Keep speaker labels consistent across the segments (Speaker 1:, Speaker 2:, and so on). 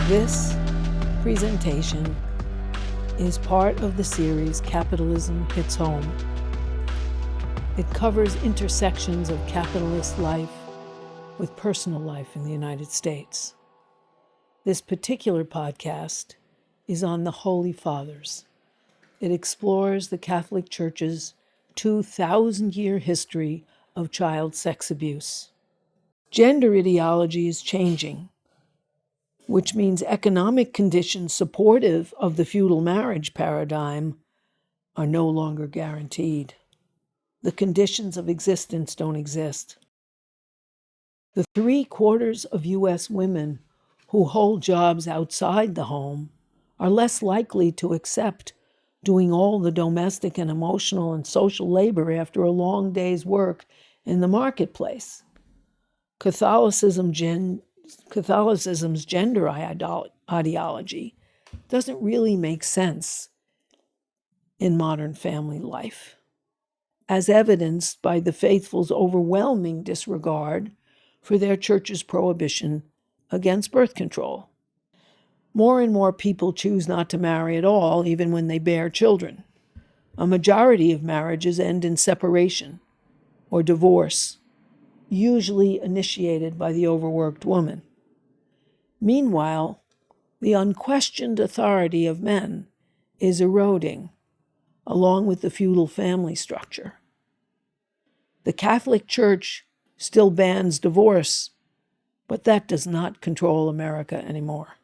Speaker 1: This presentation is part of the series Capitalism Hits Home. It covers intersections of capitalist life with personal life in the United States. This particular podcast is on the Holy Fathers. It explores the Catholic Church's 2,000-year history of child sex abuse. Gender ideology is changing, which means economic conditions supportive of the feudal marriage paradigm are no longer guaranteed. The conditions of existence don't exist. The 3/4 of U.S. women who hold jobs outside the home are less likely to accept doing all the domestic and emotional and social labor after a long day's work in the marketplace. Catholicism's gender ideology doesn't really make sense in modern family life, as evidenced by the faithful's overwhelming disregard for their church's prohibition against birth control. More and more people choose not to marry at all, even when they bear children. A majority of marriages end in separation or divorce, usually initiated by the overworked woman. Meanwhile, the unquestioned authority of men is eroding, along with the feudal family structure. The Catholic Church still bans divorce, but that does not control America anymore.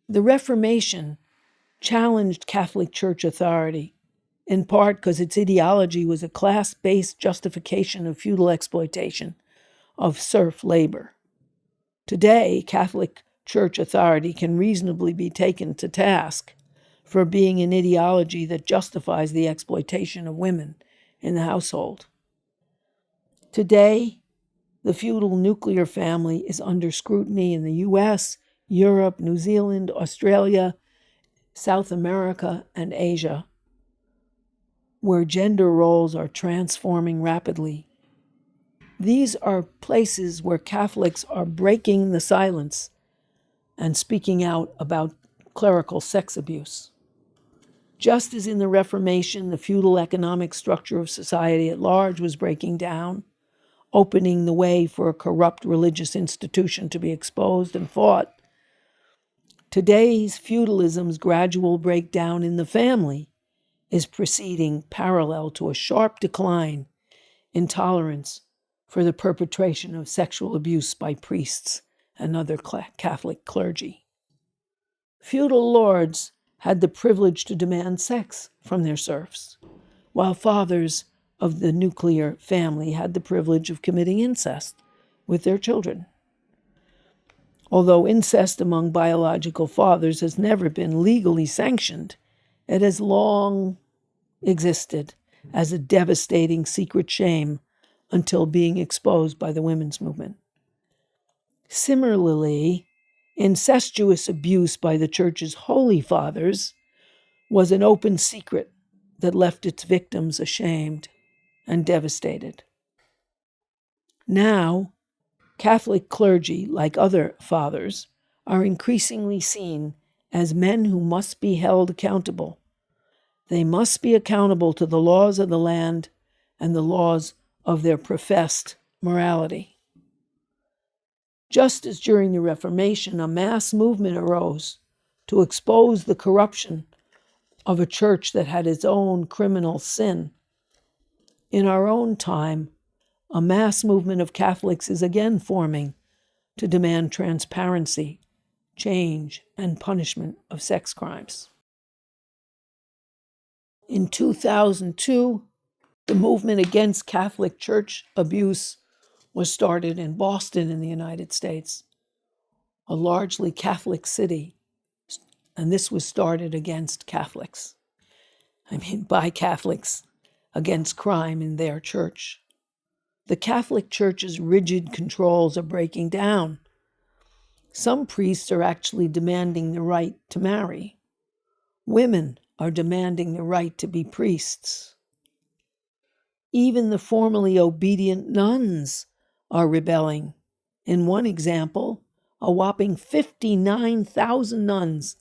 Speaker 1: The Reformation challenged Catholic Church authority, in part because its ideology was a class-based justification of feudal exploitation of serf labor. Today, Catholic Church authority can reasonably be taken to task for being an ideology that justifies the exploitation of women in the household. Today, the feudal nuclear family is under scrutiny in the U.S., Europe, New Zealand, Australia, South America, and Asia, where gender roles are transforming rapidly. These are places where Catholics are breaking the silence and speaking out about clerical sex abuse. Just as in the Reformation, the feudal economic structure of society at large was breaking down, opening the way for a corrupt religious institution to be exposed and fought, today's feudalism's gradual breakdown in the family is proceeding parallel to a sharp decline in tolerance for the perpetration of sexual abuse by priests and other Catholic clergy. Feudal lords had the privilege to demand sex from their serfs, while fathers of the nuclear family had the privilege of committing incest with their children. Although incest among biological fathers has never been legally sanctioned, it has long existed as a devastating secret shame until being exposed by the women's movement. Similarly, incestuous abuse by the Church's holy fathers was an open secret that left its victims ashamed and devastated. Now, Catholic clergy, like other fathers, are increasingly seen as men who must be held accountable. They must be accountable to the laws of the land and the laws of their professed morality. Just as during the Reformation, a mass movement arose to expose the corruption of a church that had its own criminal sin, in our own time, a mass movement of Catholics is again forming to demand transparency, change, and punishment of sex crimes. In 2002, the movement against Catholic Church abuse was started in Boston in the United States, a largely Catholic city, and this was started against Catholics. By Catholics, against crime in their church. The Catholic Church's rigid controls are breaking down. Some priests are actually demanding the right to marry. Women are demanding the right to be priests. Even the formally obedient nuns are rebelling. In one example, a whopping 59,000 nuns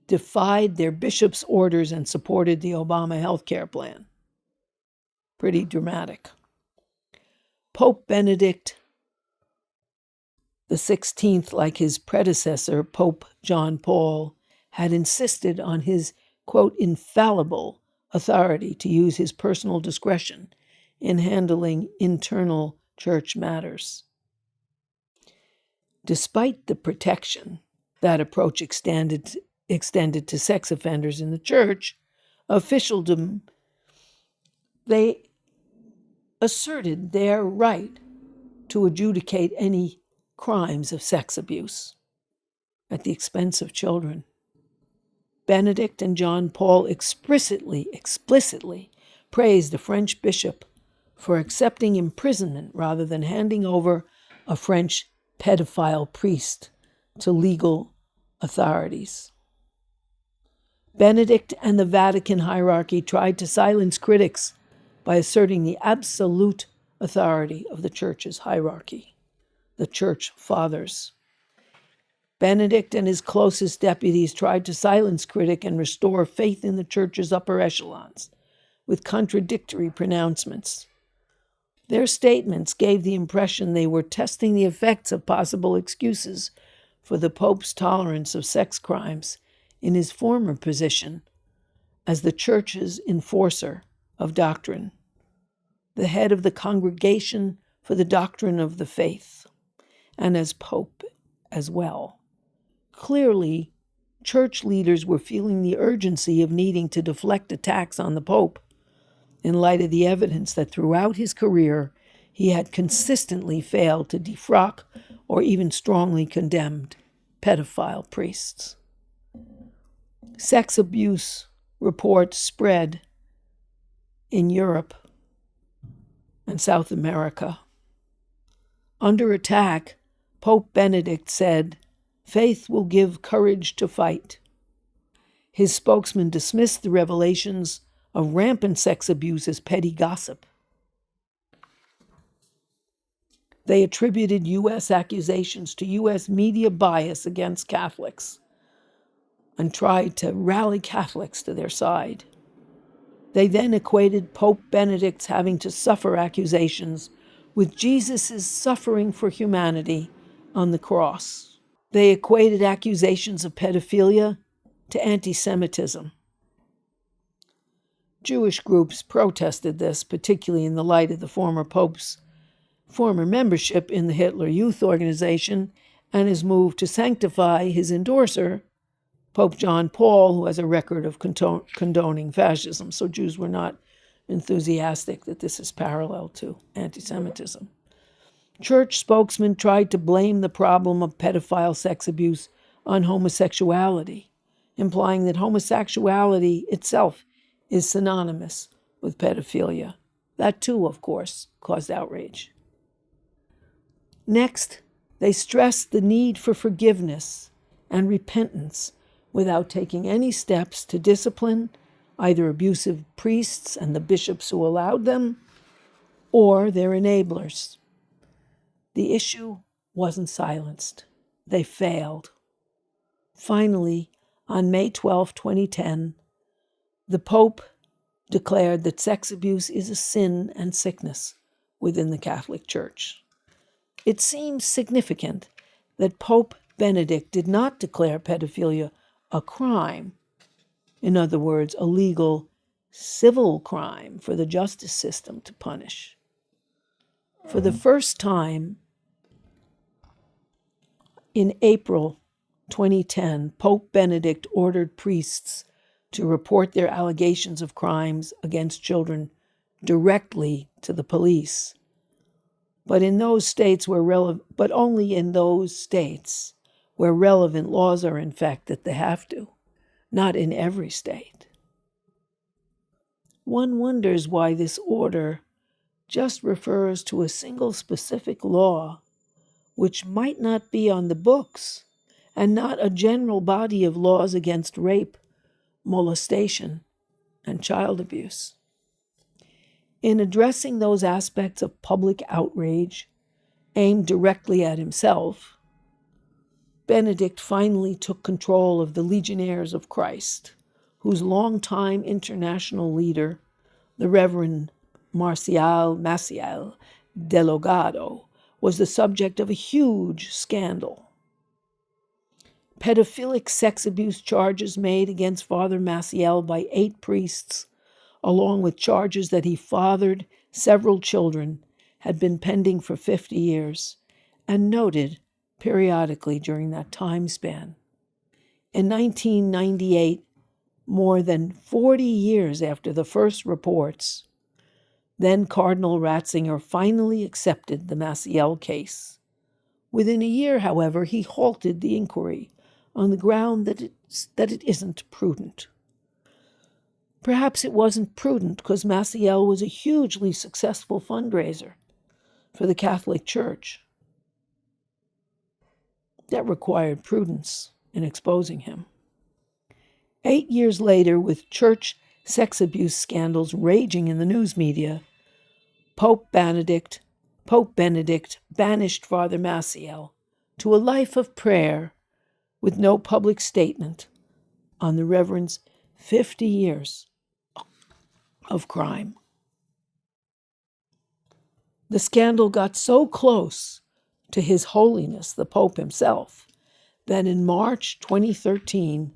Speaker 1: defied their bishop's orders and supported the Obama health care plan. Pretty dramatic. Pope Benedict XVI, like his predecessor, Pope John Paul, had insisted on his, quote, infallible authority to use his personal discretion in handling internal church matters. Despite the protection that approach extended to sex offenders in the church, officialdom, they asserted their right to adjudicate any crimes of sex abuse at the expense of children. Benedict and John Paul explicitly praised the French bishop for accepting imprisonment rather than handing over a French pedophile priest to legal authorities. Benedict and the Vatican hierarchy tried to silence critics by asserting the absolute authority of the church's hierarchy, the church fathers. Benedict and his closest deputies tried to silence critics and restore faith in the church's upper echelons with contradictory pronouncements. Their statements gave the impression they were testing the effects of possible excuses for the Pope's tolerance of sex crimes in his former position as the Church's enforcer of doctrine, the head of the Congregation for the Doctrine of the Faith, and as Pope as well. Clearly, church leaders were feeling the urgency of needing to deflect attacks on the Pope in light of the evidence that throughout his career he had consistently failed to defrock or even strongly condemned pedophile priests. Sex abuse reports spread in Europe and South America. Under attack, Pope Benedict said, "Faith will give courage to fight." His spokesman dismissed the revelations of rampant sex abuse as petty gossip. They attributed U.S. accusations to U.S. media bias against Catholics and tried to rally Catholics to their side. They then equated Pope Benedict's having to suffer accusations with Jesus' suffering for humanity on the cross. They equated accusations of pedophilia to anti-Semitism. Jewish groups protested this, particularly in the light of the former Pope's former membership in the Hitler Youth Organization and his move to sanctify his endorser, Pope John Paul, who has a record of condoning fascism. So Jews were not enthusiastic that this is parallel to anti-Semitism. Church spokesmen tried to blame the problem of pedophile sex abuse on homosexuality, implying that homosexuality itself is synonymous with pedophilia. That too, of course, caused outrage. Next, they stressed the need for forgiveness and repentance without taking any steps to discipline either abusive priests and the bishops who allowed them or their enablers. The issue wasn't silenced. They failed. Finally, on May 12, 2010, the Pope declared that sex abuse is a sin and sickness within the Catholic Church. It seems significant that Pope Benedict did not declare pedophilia a crime, in other words, a legal civil crime for the justice system to punish. For the first time, in April 2010, Pope Benedict ordered priests to report their allegations of crimes against children directly to the police, but in those states but only in those states where relevant laws are in fact that they have to, not in every state. One wonders why this order just refers to a single specific law, which might not be on the books, and not a general body of laws against rape, molestation, and child abuse. In addressing those aspects of public outrage aimed directly at himself, Benedict finally took control of the Legionnaires of Christ, whose longtime international leader, the Reverend Marcial Maciel Delgado, was the subject of a huge scandal. Pedophilic sex abuse charges made against Father Maciel by 8 priests, along with charges that he fathered several children, had been pending for 50 years and noted periodically during that time span. In 1998, more than 40 years after the first reports, then Cardinal Ratzinger finally accepted the Maciel case. Within a year, however, he halted the inquiry on the ground that it isn't prudent. Perhaps it wasn't prudent because Maciel was a hugely successful fundraiser for the Catholic Church. That required prudence in exposing him. 8 years later, with church sex abuse scandals raging in the news media, Pope Benedict banished Father Maciel to a life of prayer with no public statement on the Reverend's 50 years of crime. The scandal got so close to His Holiness, the Pope himself, that in March 2013,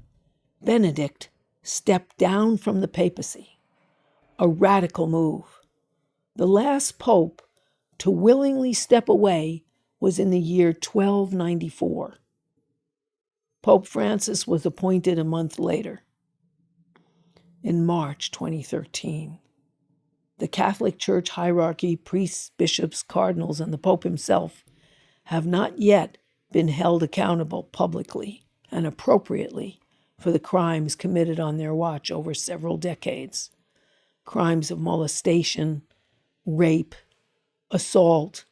Speaker 1: Benedict stepped down from the papacy, a radical move. The last pope to willingly step away was in the year 1294. Pope Francis was appointed a month later, in March 2013. The Catholic Church hierarchy, priests, bishops, cardinals, and the Pope himself have not yet been held accountable publicly and appropriately for the crimes committed on their watch over several decades. Crimes of molestation, rape, assault,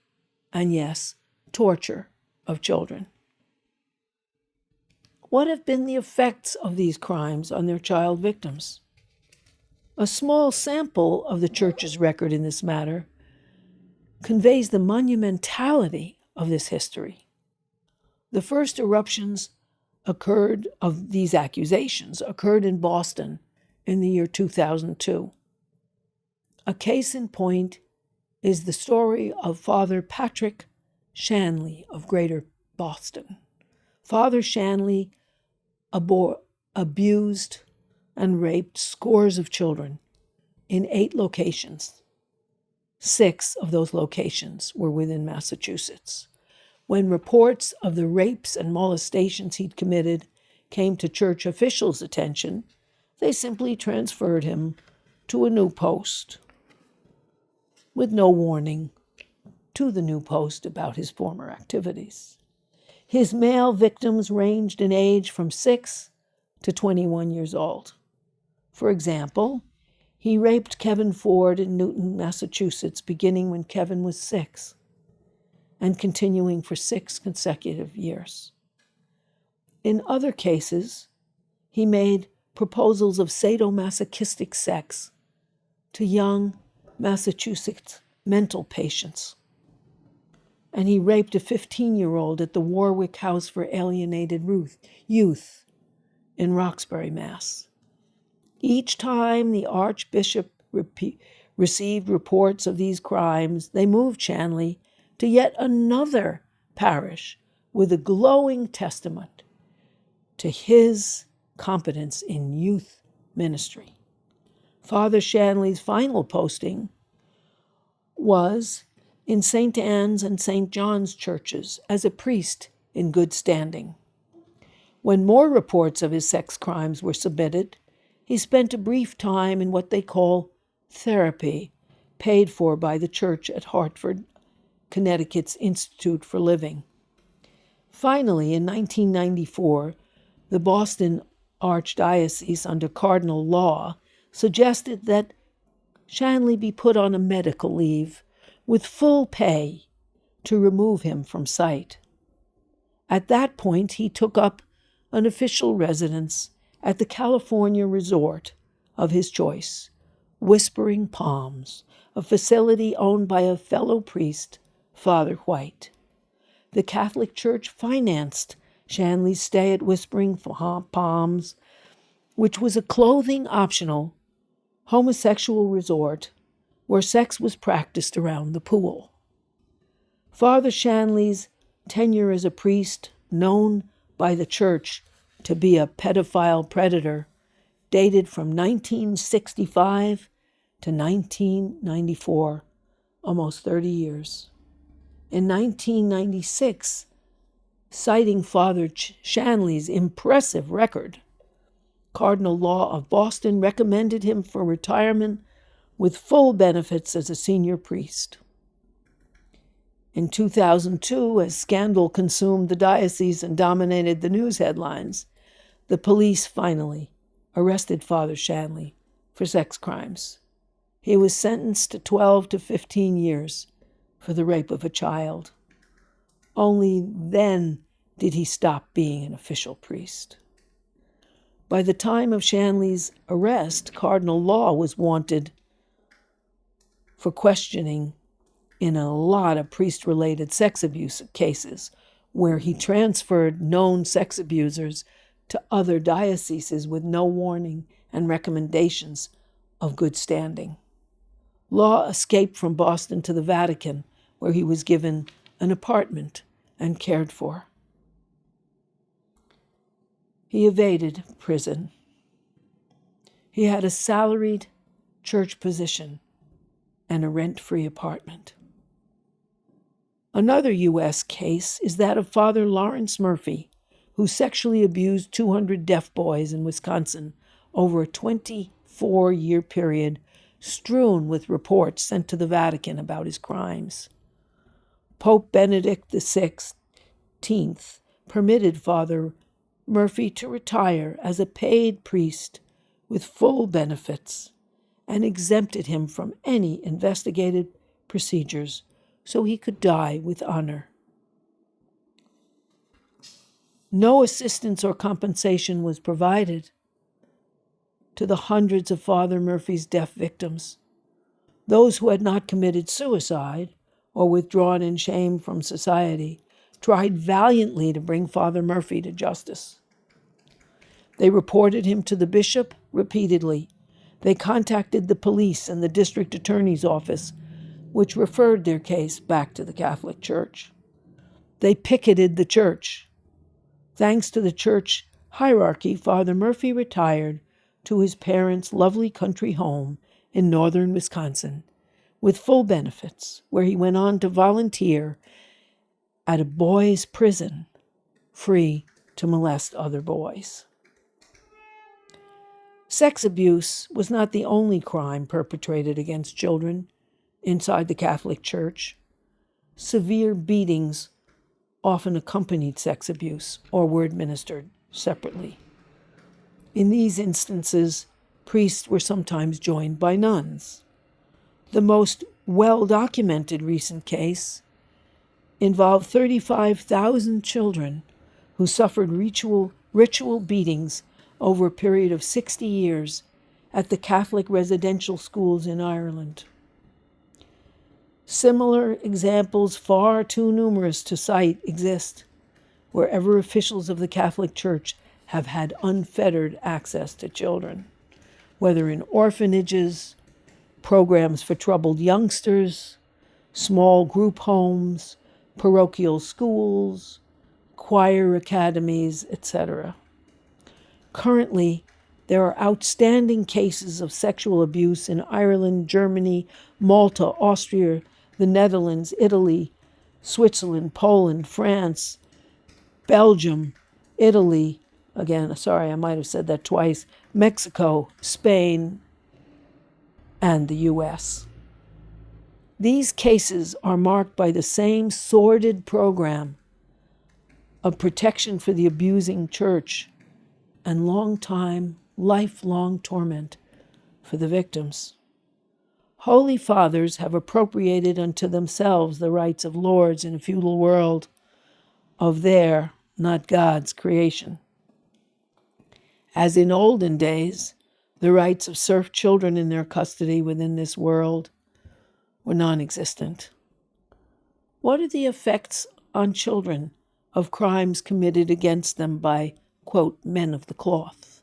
Speaker 1: and yes, torture of children. What have been the effects of these crimes on their child victims? A small sample of the Church's record in this matter conveys the monumentality of this history. The first eruptions of these accusations occurred in Boston in the year 2002. A case in point is the story of Father Patrick Shanley of Greater Boston. Father Shanley abused and raped scores of children in 8 locations. 6 of those locations were within Massachusetts. When reports of the rapes and molestations he'd committed came to church officials' attention, they simply transferred him to a new post, with no warning to the new post about his former activities. His male victims ranged in age from 6 to 21 years old. For example, he raped Kevin Ford in Newton, Massachusetts, beginning when Kevin was 6 and continuing for 6 consecutive years. In other cases, he made proposals of sadomasochistic sex to young Massachusetts mental patients. And he raped a 15-year-old at the Warwick House for Alienated Youth in Roxbury, Mass. Each time the Archbishop received reports of these crimes, they moved Shanley to yet another parish with a glowing testament to his competence in youth ministry. Father Shanley's final posting was in St. Anne's and St. John's churches as a priest in good standing. When more reports of his sex crimes were submitted, he spent a brief time in what they call therapy, paid for by the church at Hartford, Connecticut's Institute for Living. Finally, in 1994, the Boston Archdiocese, under Cardinal Law, suggested that Shanley be put on a medical leave with full pay to remove him from sight. At that point, he took up an official residence at the California resort of his choice, Whispering Palms, a facility owned by a fellow priest, Father White. The Catholic Church financed Shanley's stay at Whispering Palms, which was a clothing-optional homosexual resort where sex was practiced around the pool. Father Shanley's tenure as a priest, known by the church to be a pedophile predator, dated from 1965 to 1994, almost 30 years. In 1996, citing Father Shanley's impressive record, Cardinal Law of Boston recommended him for retirement with full benefits as a senior priest. In 2002, as scandal consumed the diocese and dominated the news headlines, the police finally arrested Father Shanley for sex crimes. He was sentenced to 12 to 15 years for the rape of a child. Only then did he stop being an official priest. By the time of Shanley's arrest, Cardinal Law was wanted for questioning in a lot of priest-related sex abuse cases, where he transferred known sex abusers to other dioceses with no warning and recommendations of good standing. Law escaped from Boston to the Vatican, where he was given an apartment and cared for. He evaded prison. He had a salaried church position and a rent-free apartment. Another U.S. case is that of Father Lawrence Murphy, who sexually abused 200 deaf boys in Wisconsin over a 24-year period, strewn with reports sent to the Vatican about his crimes. Pope Benedict XVI permitted Father Murphy to retire as a paid priest with full benefits and exempted him from any investigative procedures so he could die with honor. No assistance or compensation was provided to the hundreds of Father Murphy's deaf victims. Those who had not committed suicide or withdrawn in shame from society tried valiantly to bring Father Murphy to justice. They reported him to the bishop repeatedly. They contacted the police and the district attorney's office, which referred their case back to the Catholic Church. They picketed the church. Thanks to the church hierarchy, Father Murphy retired to his parents' lovely country home in northern Wisconsin with full benefits, where he went on to volunteer at a boys' prison, free to molest other boys. Sex abuse was not the only crime perpetrated against children inside the Catholic Church. Severe beatings often accompanied sex abuse or were administered separately. In these instances, priests were sometimes joined by nuns. The most well-documented recent case involved 35,000 children who suffered ritual beatings over a period of 60 years at the Catholic residential schools in Ireland. Similar examples, far too numerous to cite, exist wherever officials of the Catholic Church have had unfettered access to children, whether in orphanages, programs for troubled youngsters, small group homes, parochial schools, choir academies, etc. Currently, there are outstanding cases of sexual abuse in Ireland, Germany, Malta, Austria, the Netherlands, Italy, Switzerland, Poland, France, Belgium, Italy, again, sorry, I might have said that twice, Mexico, Spain, and the U.S. These cases are marked by the same sordid program of protection for the abusing church and lifelong torment for the victims. Holy Fathers have appropriated unto themselves the rights of lords in a feudal world of their, not God's, creation. As in olden days, the rights of serf children in their custody within this world were non-existent. What are the effects on children of crimes committed against them by, quote, men of the cloth.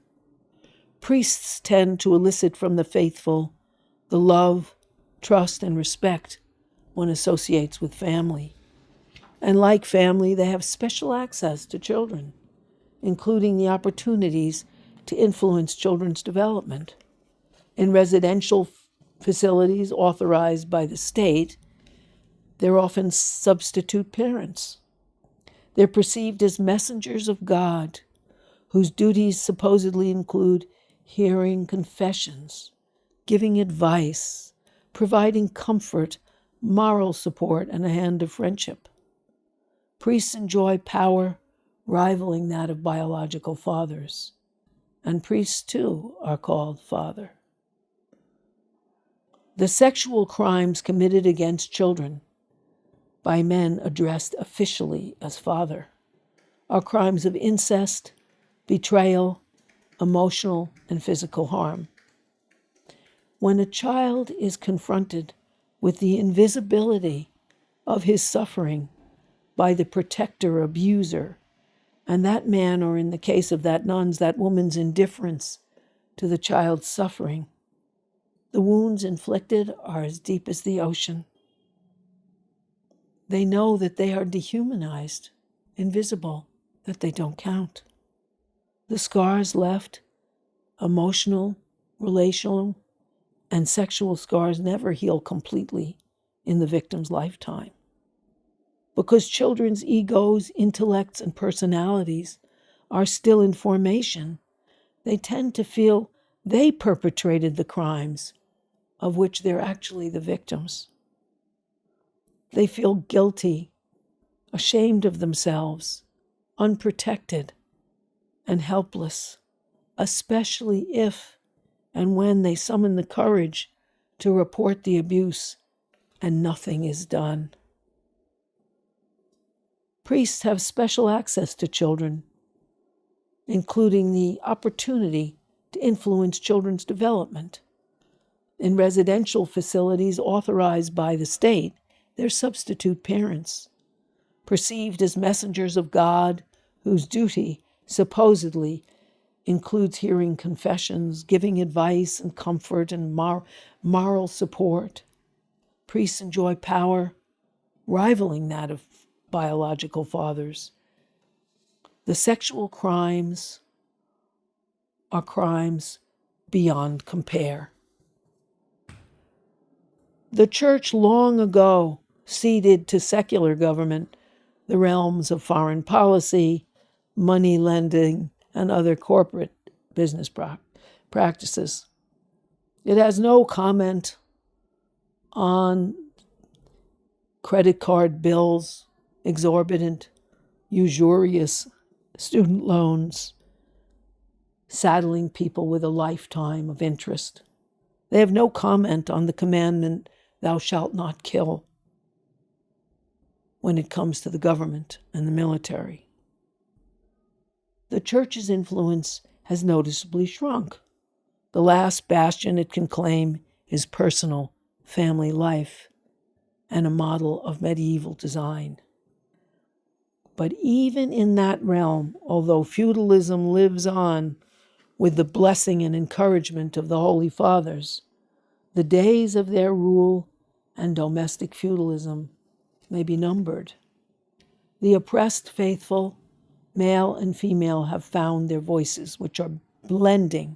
Speaker 1: Priests tend to elicit from the faithful the love, trust, and respect one associates with family. And like family, they have special access to children, including the opportunities to influence children's development. In residential facilities authorized by the state, they're often substitute parents. They're perceived as messengers of God, whose duties supposedly include hearing confessions, giving advice, providing comfort, moral support, and a hand of friendship. Priests enjoy power rivaling that of biological fathers, and priests too are called father. The sexual crimes committed against children by men addressed officially as father are crimes of incest, betrayal, emotional, and physical harm. When a child is confronted with the invisibility of his suffering by the protector abuser, and that man, or in the case of that nun's, that woman's indifference to the child's suffering, the wounds inflicted are as deep as the ocean. They know that they are dehumanized, invisible, that they don't count. The scars left, emotional, relational, and sexual scars, never heal completely in the victim's lifetime. Because children's egos, intellects, and personalities are still in formation, they tend to feel they perpetrated the crimes of which they're actually the victims. They feel guilty, ashamed of themselves, unprotected, and helpless, especially if and when they summon the courage to report the abuse and nothing is done. Priests have special access to children, including the opportunity to influence children's development. In residential facilities authorized by the state, they're substitute parents, perceived as messengers of God, whose duty supposedly includes hearing confessions, giving advice and comfort and moral support. Priests enjoy power rivaling that of biological fathers. The sexual crimes are crimes beyond compare. The church long ago ceded to secular government the realms of foreign policy, money lending, and other corporate business practices. It has no comment on credit card bills, exorbitant, usurious student loans, saddling people with a lifetime of interest. They have no comment on the commandment, "Thou shalt not kill," when it comes to the government and the military. The church's influence has noticeably shrunk. The last bastion it can claim is personal family life and a model of medieval design. But even in that realm, although feudalism lives on with the blessing and encouragement of the Holy Fathers, the days of their rule and domestic feudalism may be numbered. The oppressed faithful, male and female, have found their voices, which are blending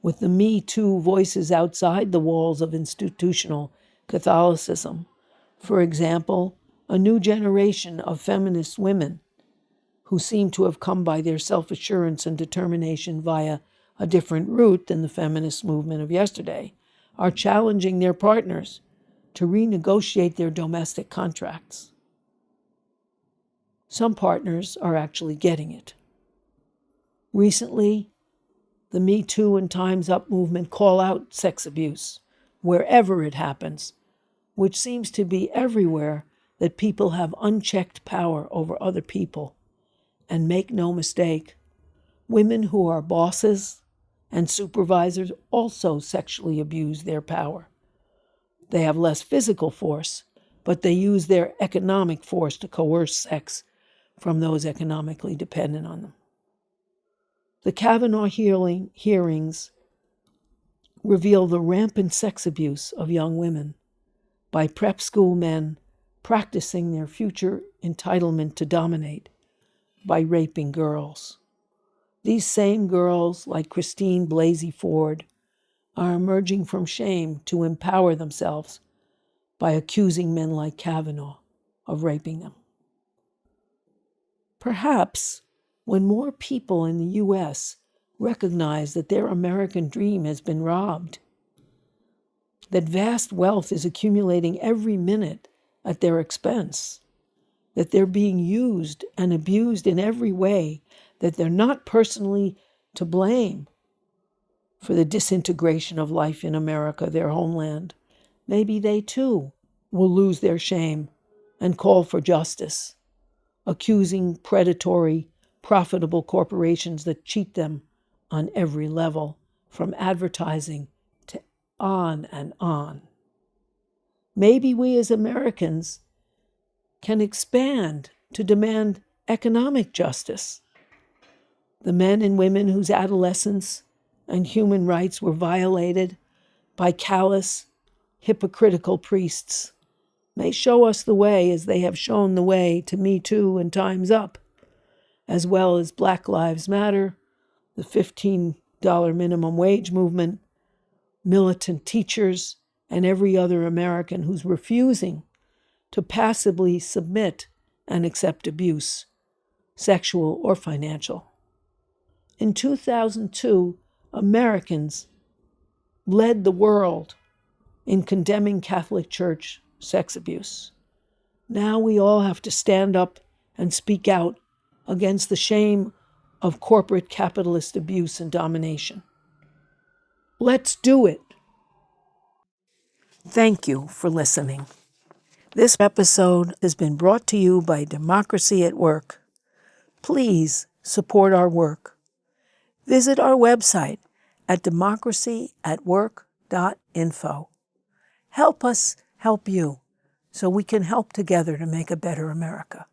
Speaker 1: with the Me Too voices outside the walls of institutional Catholicism. For example, a new generation of feminist women who seem to have come by their self-assurance and determination via a different route than the feminist movement of yesterday, are challenging their partners to renegotiate their domestic contracts. Some partners are actually getting it. Recently, the Me Too and Time's Up movement call out sex abuse wherever it happens, which seems to be everywhere that people have unchecked power over other people. And make no mistake, women who are bosses and supervisors also sexually abuse their power. They have less physical force, but they use their economic force to coerce sex from those economically dependent on them. The Kavanaugh hearings reveal the rampant sex abuse of young women by prep school men practicing their future entitlement to dominate by raping girls. These same girls, like Christine Blasey Ford, are emerging from shame to empower themselves by accusing men like Kavanaugh of raping them. Perhaps when more people in the U.S. recognize that their American dream has been robbed, that vast wealth is accumulating every minute at their expense, that they're being used and abused in every way, that they're not personally to blame for the disintegration of life in America, their homeland, maybe they too will lose their shame and call for justice, accusing predatory, profitable corporations that cheat them on every level, from advertising to on and on. Maybe we as Americans can expand to demand economic justice. The men and women whose adolescence and human rights were violated by callous, hypocritical priests may show us the way as they have shown the way to Me Too and Time's Up, as well as Black Lives Matter, the $15 minimum wage movement, militant teachers, and every other American who's refusing to passively submit and accept abuse, sexual or financial. In 2002, Americans led the world in condemning Catholic Church sex abuse. Now we all have to stand up and speak out against the shame of corporate capitalist abuse and domination. Let's do it. Thank you for listening. This episode has been brought to you by Democracy at Work. Please support our work. Visit our website at democracyatwork.info. Help us help you so we can help together to make a better America.